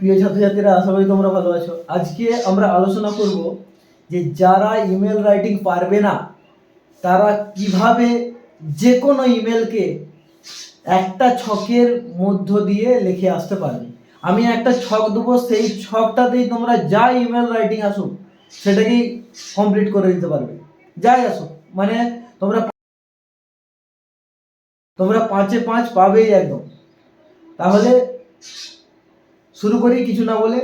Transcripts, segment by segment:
প্রিয় ছাত্রছাত্রীরা, আশা করি তোমরা ভালো আছো। আজকে আমরা আলোচনা করব যে যারা ইমেল রাইটিং পারবে না তারা কিভাবে যে কোনো ইমেলকে একটা ছকের মধ্য দিয়ে লিখে আসতে পারবে। আমি একটা ছক দেবো, সেই ছকটাতেই তোমরা যা ইমেল রাইটিং আসুক সেটাকেই কমপ্লিট করে দিতে পারবে। যাই আসুক, মানে তোমরা 5-এ 5 পাবেই একদম। তাহলে শুরু করি কিছু না বলে।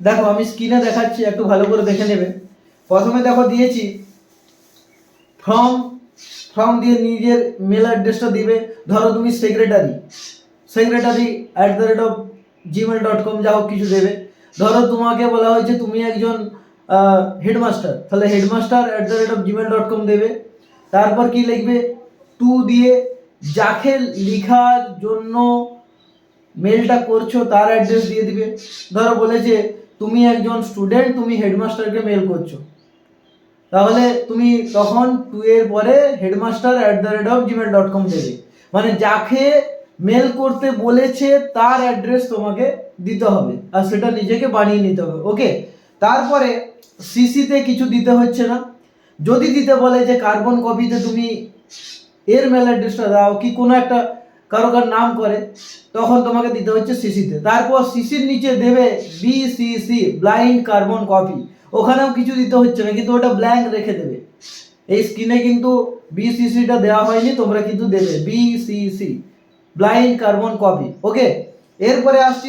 দেখো, আমি স্ক্রিনে দেখাচ্ছি, একটু ভালো করে দেখে নেবে। প্রথমে দেখো দিয়েছি ফ্রম দিয়ে নিজের মেল অ্যাড্রেসটা দিবে। ধরো তুমি secretary@gmail.com যা হোক কিছু দেবে। ধরো তোমাকে বলা হয়েছে তুমি একজন হেডমাস্টার, তাহলে headmaster@gmail.com দেবে। তারপর কি লিখবে, টু দিয়ে যাকে লেখার জন্য মেলটা করছো তার অ্যাড্রেস দিয়ে দিবে। ধরো বলেছে তুমি একজন স্টুডেন্ট, তুমি হেডমাস্টারকে মেল করছো, তাহলে তুমি তখন টু এর পরে headmaster@gmail.com দেবে। মানে যাকে মেল করতে বলেছে তার অ্যাড্রেস তোমাকে দিতে হবে, আর সেটা নিজেকে বানিয়ে নিতে হবে। ওকে, তারপরে সিসিতে কিছু দিতে হচ্ছে না। যদি দিতে বলে যে কার্বন কপিতে তুমি এর মেল অ্যাড্রেসটা দাও, কি কোনো একটা কারোর নাম করে, তখন তোমাকে দিতে হচ্ছে সিসিতে। তারপর সিসির নিচে দেবে বিসিসি, ব্লাইন্ড কার্বন কপি। ওখানেও কিছু দিতে হচ্ছে না, কিন্তু ওটা ব্ল্যাঙ্ক রেখে দেবে। এই স্ক্রিনে কিন্তু বিসিসিটা দেওয়া হয়নি, তোমরা কিন্তু দেবে বিসিসি, ব্লাইন্ড কার্বন কপি। ওকে, এরপরে আসছি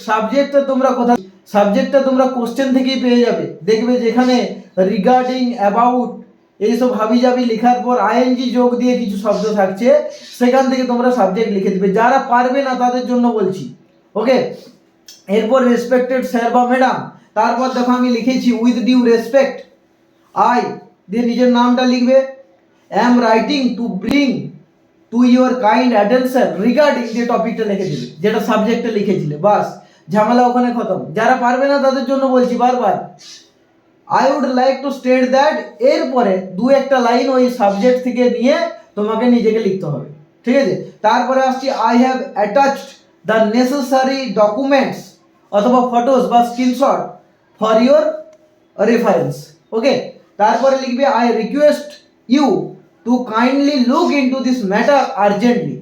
সাবজেক্টটা তোমরা কোথায়, সাবজেক্টটা তোমরা কোশ্চেন থেকেই পেয়ে যাবে। দেখবে যেখানে রিগার্ডিং, অ্যাবাউট এইসব হাবিজাবি লেখার পর আইএনজি যোগ দিয়ে কিছু শব্দ থাকছে, সেখান থেকে তোমরা সাবজেক্ট লিখে দিবে। যারা পারবে না তাদের জন্য বলছি। ওকে, এরপর রেসপেক্টেড স্যার বা ম্যাডাম। তারপর দেখো আমি লিখেছি উইথ ডিউ রেসপেক্ট, আই দিয়ে নিজের নামটা লিখবে। Am writing to bring to your kind attention regarding যে টপিকটা লিখে দিবে, যেটা সাবজেক্টে লিখেছিলে, বাস ঝামেলা ওখানে খতম। যারা পারবে না তাদের জন্য বলছি বারবার, I would like to state that, এরপরে দু একটা লাইন ওই সাবজেক্ট থেকে নিয়ে তোমাকে নিজেকে লিখতে হবে। ঠিক আছে, তারপরে আসছি I have attached the necessary documents অথবা ফটোস বা screenshot for your reference. Okay, তারপরে লিখবে I request you to kindly look into this matter urgently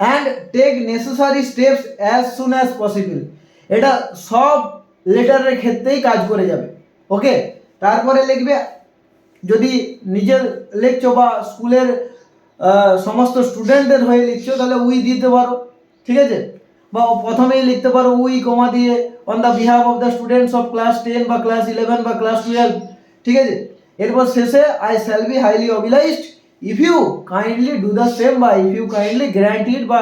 and take necessary steps as soon as possible. এটা সব লেটারের ক্ষেত্রেই কাজ করে যাবে। ওকে, তারপরে লিখবে, যদি নিজের লিখছো বা স্কুলের সমস্ত স্টুডেন্টদের হয়ে লিখছো তাহলে উই দিতে পারো। ঠিক আছে, বা প্রথমেই লিখতে পারো উই কমা দিয়ে on the behalf of the students of class 10 বা ক্লাস 11 বা ক্লাস 12। ঠিক আছে, এরপর শেষে I shall be highly obliged if you kindly do the same বা if you kindly grant it, বা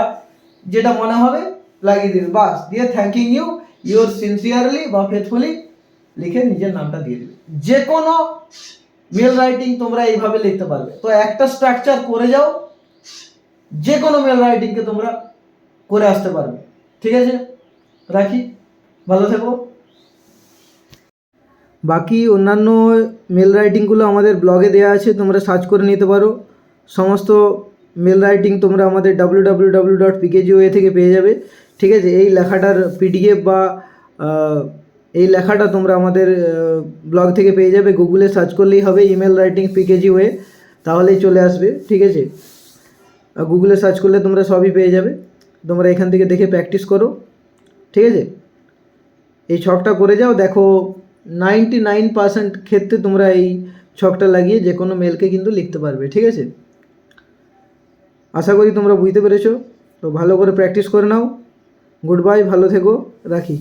যেটা মনে হবে লাগিয়ে দিবে। বাস দিয়ে থ্যাঙ্কিং ইউ ইউর সিনসিয়ারলি বা ফেথফুলি লিখে নিজের নামটা দিয়ে দিবে। যে কোনো মেল রাইটিং তোমরা এইভাবে লিখতে পারবে। তো একটা স্ট্রাকচার করে যাও, যে কোনো মেল রাইটিংকে তোমরা করে আসতে পারবে। ঠিক আছে, রাখি, ভালো থেকো। বাকি অন্যান্য মেল রাইটিংগুলো আমাদের ব্লগে দেওয়া আছে, তোমরা সার্চ করে নিতে পারো। সমস্ত মেল রাইটিং তোমরা আমাদের www.pkgoa থেকে পেয়ে যাবে। ঠিক আছে, এই লেখাটার পিডিএফ বা এই লেখাটা তোমরা আমাদের ব্লগ থেকে পেয়ে যাবে। গুগলে সার্চ করলেই হবে ইমেল রাইটিং PKGOA, তাহলেই চলে আসবে। ঠিক আছে, গুগলে সার্চ করলে তোমরা সবই পেয়ে যাবে। তোমরা এখান থেকে দেখে প্র্যাকটিস করো। ঠিক আছে, এই ছকটা করে যাও, দেখো 99% ক্ষেত্রে তোমরা এই ছকটা লাগিয়ে যে কোনো মেলকে কিন্তু লিখতে পারবে। ঠিক আছে, আশা করি তোমরা বুঝতে পেরেছো। তো ভালো করে প্র্যাকটিস করে নাও। গুড বাই, ভালো থেকো, রাখি।